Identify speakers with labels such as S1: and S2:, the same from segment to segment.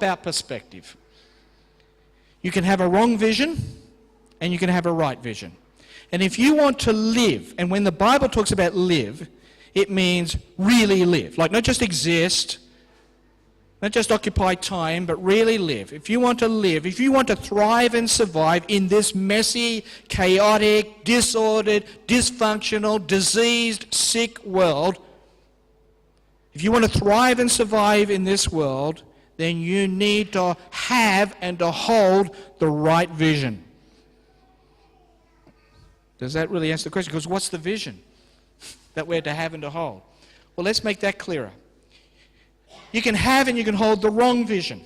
S1: top-out perspective. You can have a wrong vision and you can have a right vision. And if you want to live, and when the Bible talks about live, it means really live. Like not just exist, not just occupy time, but really live. If you want to live, if you want to thrive and survive in this messy, chaotic, disordered, dysfunctional, diseased, sick world, if you want to thrive and survive in this world, then you need to have and to hold the right vision. Does that really answer the question? Because what's the vision that we're to have and to hold? Well, let's make that clearer. You can have and you can hold the wrong vision.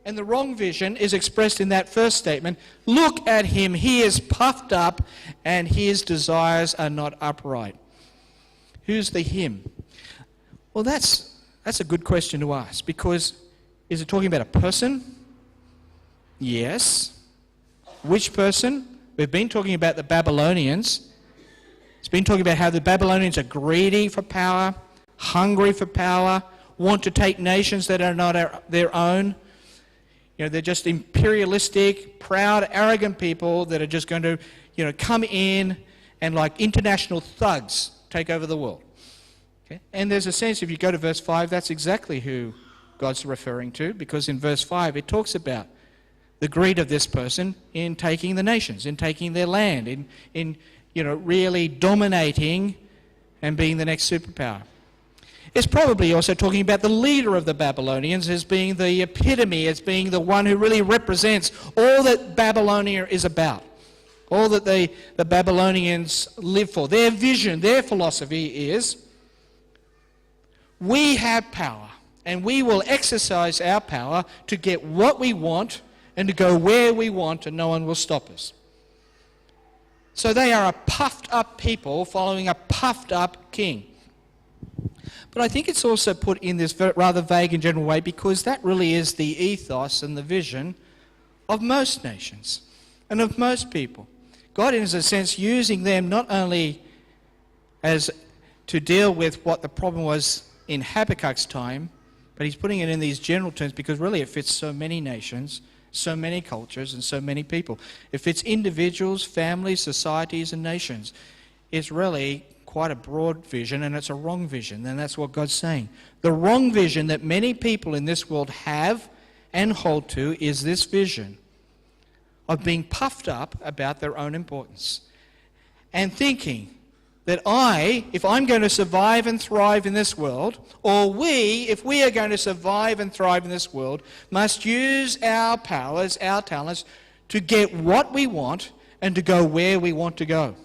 S1: And the wrong vision is expressed in that first statement. Look at him, he is puffed up and his desires are not upright. Who's the him? Well, that's a good question to ask, because is it talking about a person? Yes. Which person? We've been talking about the Babylonians. It's been talking about how the Babylonians are greedy for power, hungry for power, want to take nations that are not their own. You know, they're just imperialistic, proud, arrogant people that are just going to, come in and like international thugs take over the world. Okay? And there's a sense, if you go to verse 5, that's exactly who God's referring to, because in verse 5 it talks about the greed of this person in taking the nations, in taking their land, in really dominating and being the next superpower. It's probably also talking about the leader of the Babylonians as being the epitome, as being the one who really represents all that Babylonia is about, all that the Babylonians live for. Their vision, their philosophy is, we have power, and we will exercise our power to get what we want and to go where we want, and no one will stop us. So they are a puffed up people following a puffed up king. But I think it's also put in this rather vague and general way, because that really is the ethos and the vision of most nations and of most people. God is, in a sense, using them not only as to deal with what the problem was in Habakkuk's time, but he's putting it in these general terms because really it fits so many nations, so many cultures, and so many people. It fits individuals, families, societies, and nations. It's really quite a broad vision, and it's a wrong vision, and that's what God's saying. The wrong vision that many people in this world have and hold to is this vision of being puffed up about their own importance and thinking that if I'm going to survive and thrive in this world, or if we are going to survive and thrive in this world, must use our powers, our talents, to get what we want and to go where we want to go.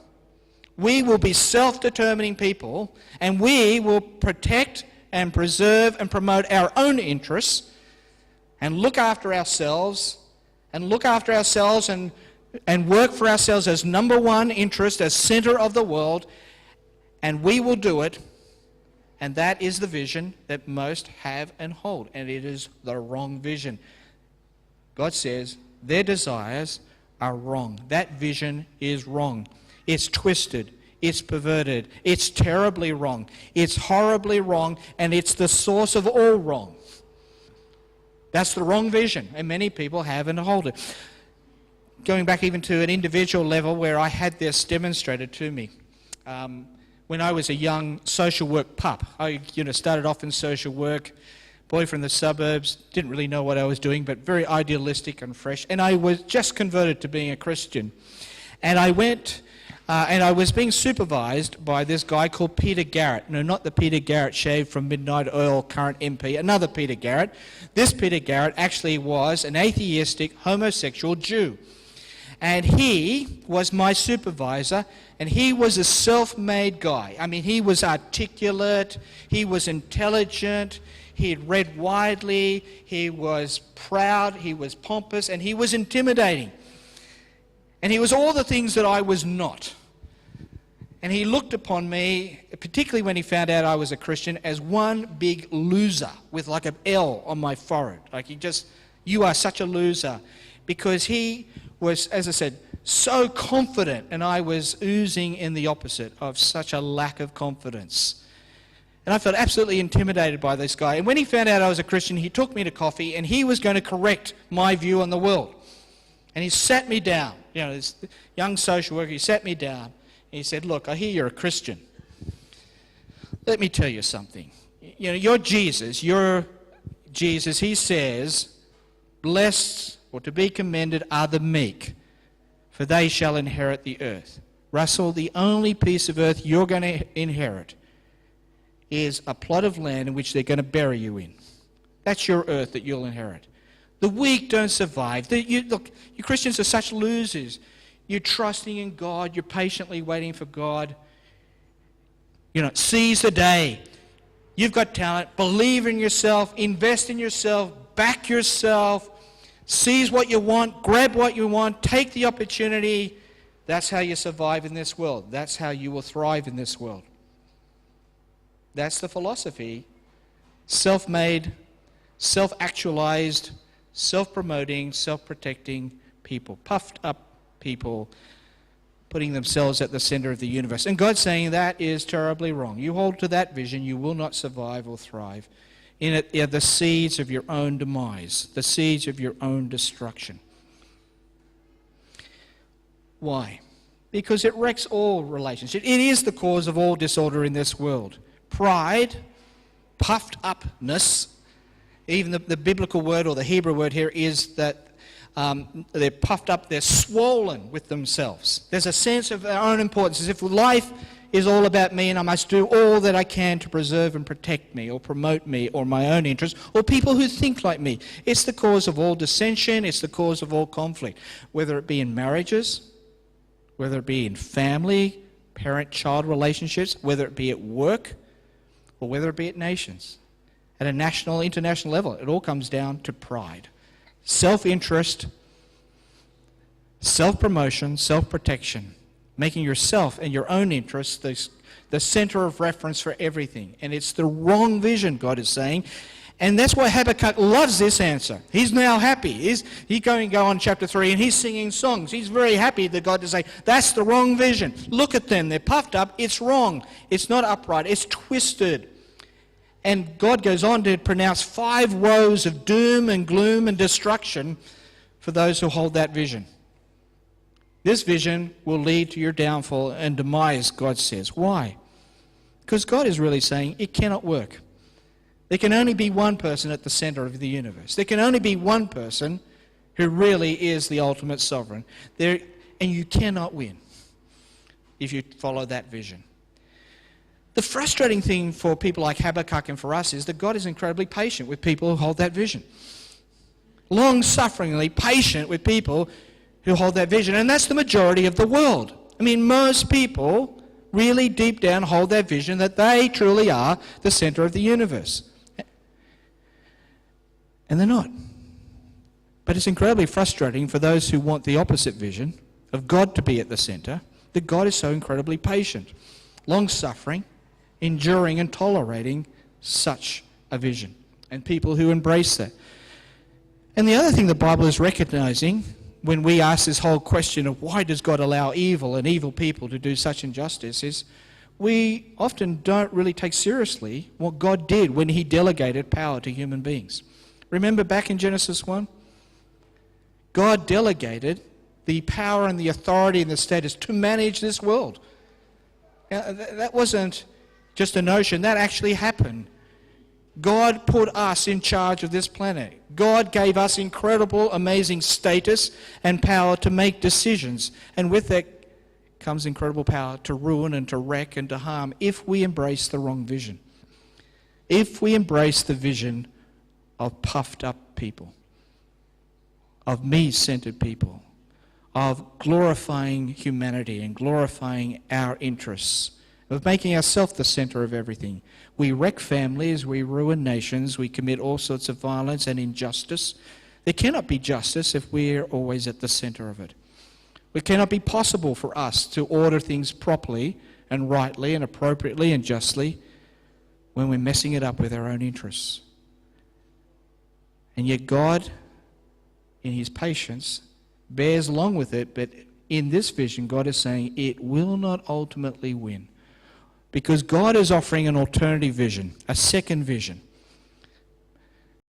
S1: We will be self-determining people, and we will protect and preserve and promote our own interests and look after ourselves and work for ourselves as number one interest, as center of the world, and we will do it. And that is the vision that most have and hold, and it is the wrong vision. God says their desires are wrong. That vision is wrong. It's twisted, it's perverted, it's terribly wrong, it's horribly wrong, and it's the source of all wrong. That's the wrong vision, and many people have and hold it. Going back even to an individual level where I had this demonstrated to me. When I was a young social work pup, I started off in social work, boy from the suburbs, didn't really know what I was doing, but very idealistic and fresh, and I was just converted to being a Christian. And I went... and I was being supervised by this guy called Peter Garrett. No, not the Peter Garrett shaved from Midnight Oil, current MP, another Peter Garrett. This Peter Garrett actually was an atheistic homosexual Jew. And he was my supervisor, and he was a self-made guy. I mean, he was articulate, he was intelligent, he had read widely, he was proud, he was pompous, and he was intimidating. And he was all the things that I was not. And he looked upon me, particularly when he found out I was a Christian, as one big loser with like an L on my forehead. Like you are such a loser. Because he was, as I said, so confident, and I was oozing in the opposite of such a lack of confidence. And I felt absolutely intimidated by this guy. And when he found out I was a Christian, he took me to coffee and he was going to correct my view on the world. And he sat me down. You know, this young social worker, he sat me down. And he said, look, I hear you're a Christian. Let me tell you something. You know, your Jesus, he says, blessed or to be commended are the meek, for they shall inherit the earth. Russell, the only piece of earth you're going to inherit is a plot of land in which they're going to bury you in. That's your earth that you'll inherit. The weak don't survive. Look, you Christians are such losers. You're trusting in God. You're patiently waiting for God. You know, seize the day. You've got talent. Believe in yourself. Invest in yourself. Back yourself. Seize what you want. Grab what you want. Take the opportunity. That's how you survive in this world. That's how you will thrive in this world. That's the philosophy. Self-made, self-actualized, self-promoting, self-protecting people. Puffed up people putting themselves at the center of the universe. And God's saying that is terribly wrong. You hold to that vision, you will not survive or thrive. In it are the seeds of your own demise, the seeds of your own destruction. Why? Because it wrecks all relationships. It is the cause of all disorder in this world. Pride, puffed upness, even the biblical word or the Hebrew word here is that they're puffed up, they're swollen with themselves. There's a sense of their own importance, as if life is all about me and I must do all that I can to preserve and protect me or promote me or my own interests or people who think like me. It's the cause of all dissension, it's the cause of all conflict, whether it be in marriages, whether it be in family, parent-child relationships, whether it be at work, or whether it be at nations. At a national, international level, it all comes down to pride. Self-interest, self-promotion, self-protection, making yourself and your own interests the center of reference for everything. And it's the wrong vision, God is saying. And that's why Habakkuk loves this answer. He's now happy. He's going to go on chapter 3 and he's singing songs. He's very happy that God to say, that's the wrong vision. Look at them. They're puffed up. It's wrong. It's not upright. It's twisted. And God goes on to pronounce 5 woes of doom and gloom and destruction for those who hold that vision. This vision will lead to your downfall and demise, God says. Why? Because God is really saying it cannot work. There can only be one person at the center of the universe. There can only be one person who really is the ultimate sovereign. And you cannot win if you follow that vision. The frustrating thing for people like Habakkuk and for us is that God is incredibly patient with people who hold that vision. Long-sufferingly patient with people who hold that vision. And that's the majority of the world. I mean, most people really deep down hold that vision that they truly are the center of the universe. And they're not. But it's incredibly frustrating for those who want the opposite vision of God to be at the center, that God is so incredibly patient, long-suffering, enduring and tolerating such a vision, and people who embrace that. And the other thing the Bible is recognizing when we ask this whole question of why does God allow evil and evil people to do such injustice is we often don't really take seriously what God did when he delegated power to human beings. Remember back in Genesis 1? God delegated the power and the authority and the status to manage this world. Now, that wasn't just a notion. That actually happened. God put us in charge of this planet. God gave us incredible, amazing status and power to make decisions. And with that comes incredible power to ruin and to wreck and to harm if we embrace the wrong vision. If we embrace the vision of puffed up people, of me-centered people, of glorifying humanity and glorifying our interests, of making ourselves the center of everything. We wreck families, we ruin nations, we commit all sorts of violence and injustice. There cannot be justice if we're always at the center of it. It cannot be possible for us to order things properly and rightly and appropriately and justly when we're messing it up with our own interests. And yet God, in his patience, bears along with it, but in this vision, God is saying it will not ultimately win. Because God is offering an alternative vision, a second vision.